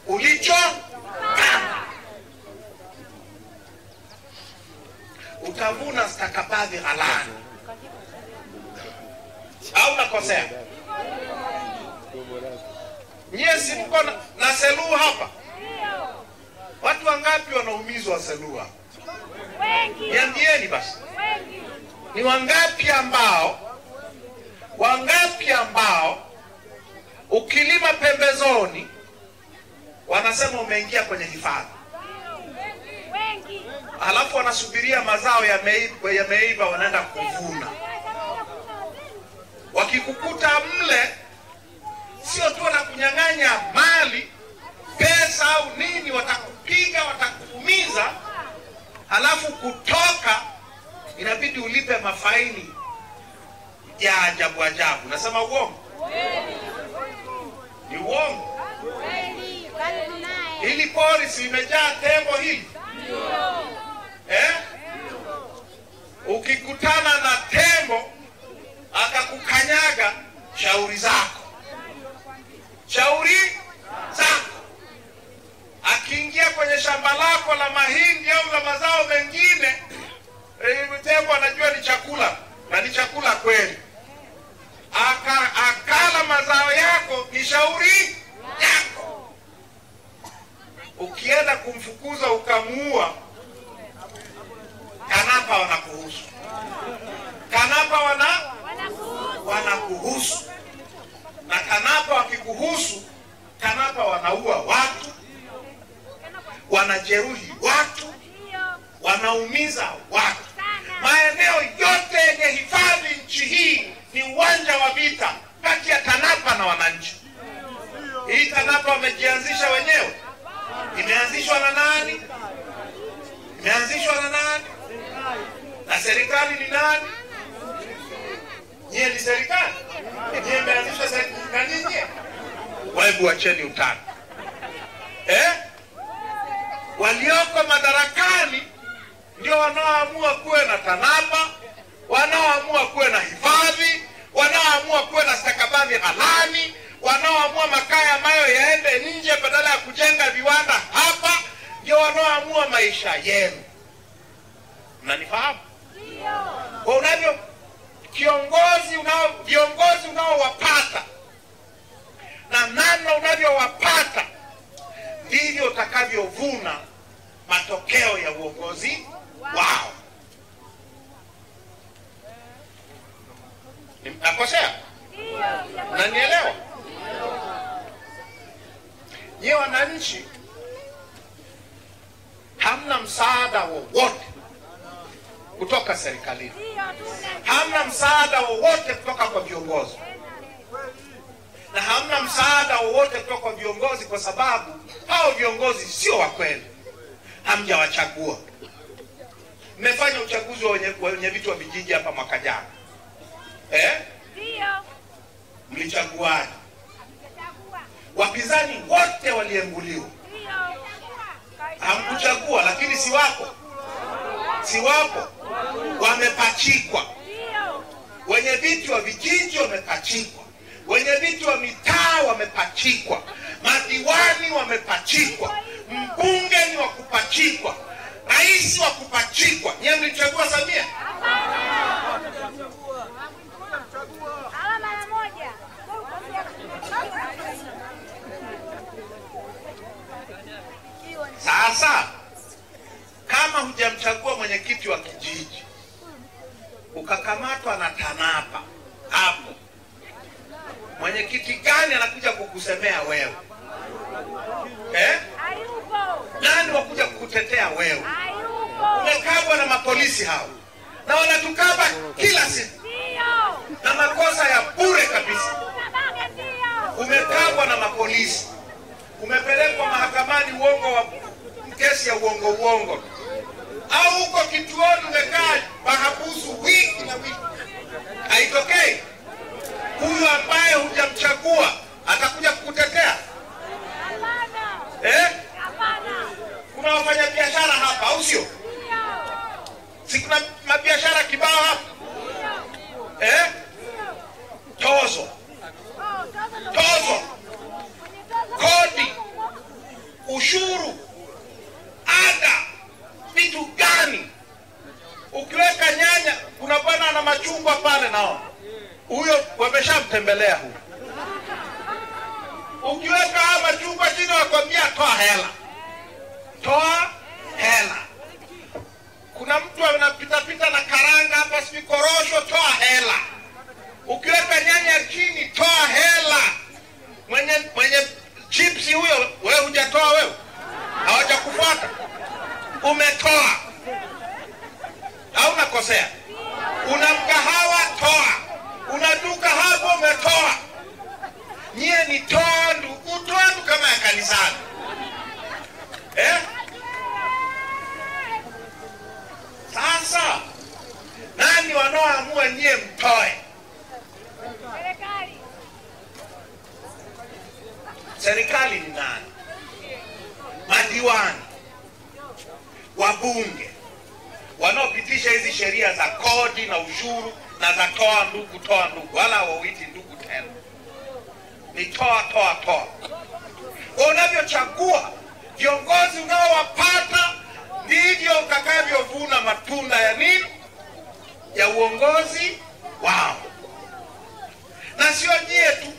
ulichopanda. Utavuna stakabadhi ghalani. Au nakosea? Nyie si mko na Selous hapa? Watu wangapi wanaumizwa Selous hapa? Wengi. Niambieni basi. Wengi. Ni wangapi ambao ukilima pembezoni wanasema umeingia kwenye hifadhi? Wengi. Halafu wanasubiria mazao yameiva wanaenda kuvuna. Wakikukuta mle, sio tu wanakunyang'anya mali, pesa au nini, watakupiga, watakuumiza. Halafu kutoka inabidi ulipe mafaini ya ajabu ajabu. Nasema uongo? Ni uongo. Hili pori si limejaa tembo hili? Ukikutana na tembo akakukanyaga, shauri zako. Akiingia kwenye shamba lako la mahindi au la mazao mengine, tembo anajua ni chakula, na ni chakula kweli. Akala mazao yako, ni shauri yako. Ukienda kumfukuza ukamuua, TANAPA wanakuhusu. TANAPA wanakuhusu. Na TANAPA wakikuhusu, TANAPA wanaua watu, wanajeruhi watu, wanaumiza watu. Maeneo yote yenye hifadhi nchi hii ni uwanja wa vita kati ya TANAPA na wananchi. Hii TANAPA wamejianzisha wenyewe? Imeanzishwa na nani? Na serikali ni nani? Nyie ni serikali? Nyie imeanzishwa na nini? Webu wacheni utani. Walioko madarakani ndio wanaoamua kuwe na TANAPA, wanaoamua kuwe na hifadhi, wanaoamua kuwe na stakabadhi ghalani, wanaoamua makaa ambayo yaende nje badala ya kujenga viwanda hapa, ndio wanaoamua maisha yenu. Mnanifahamu? Kwa unavyo viongozi unaowapata na namna unavyowapata, ndivyo utakavyovuna matokeo ya uongozi wao. Nakosea? Unanielewa? Nyie wananchi hamna msaada wowote kutoka serikalini. Hamna msaada wowote kutoka kwa viongozi. Na hamna msaada wowote kutoka kwa viongozi kwa sababu hao viongozi sio wa kweli. Hamjawachagua. Mmefanya uchaguzi wenye vitu wa vijiji hapa mwaka jana. Mlichaguaje? Wapinzani wote walienguliwa. Hamkuchagua, lakini si wapo. Wamepachikwa. Wenye viti wa vijiji wamepachikwa. Wenye viti wa mitaa wamepachikwa. Madiwani wamepachikwa. Mbunge ni wa kupachikwa. Rais wa kupachikwa. Nyie mlichagua Samia? Sasa kama hujamchagua mwenyekiti wa kijiji, ukakamatwa na TANAPA hapo, mwenyekiti gani anakuja kukusemea wewe? Nani wakuja kukutetea wewe? Umekabwa na mapolisi hao, na wanatukaba kila siku na makosa ya bure kabisa. Umekabwa na mapolisi, umepelekwa mahakamani kesi ya uongo, au huko kituoni umekaa mahabusu wiki na wiki. Haitokei. Huyu ambaye hujamchagua atakuja kukutetea? Kuna wafanya biashara hapa, au sio? Si kuna mabiashara kibao hapa? Tozo, kodi, ushuru, ada, vitu gani? Ukiweka nyanya, kuna bwana na machungwa pale nao, huyo wameshamtembelea huyo. Ukiweka machungwa chini wakwambia toa hela, toa hela. Kuna mtu anapita na karanga hapa, si korosho, toa hela. Ukiweka nyanya chini, toa hela. Mwenye chipsi huyo, wewe hujatoa, wewe hawajakufuata, umetoa. Hauna kosea. Una mkahawa, toa. Una duka hapo, umetoa. Nyie ni tondu, utondu kama ya kanisani. Sasa nani wanaoamua nyie mtoe? Serikali. Serikali ni nani? Madiwani, wabunge wanaopitisha hizi sheria za kodi na ushuru na za toa ndugu, toa ndugu, wala hawauiti ndugu tena, ni toa toa toa. Unavyochagua viongozi unaowapata ndivyo utakavyovuna matunda ya nini? Ya uongozi wao. Na sio nyie tu,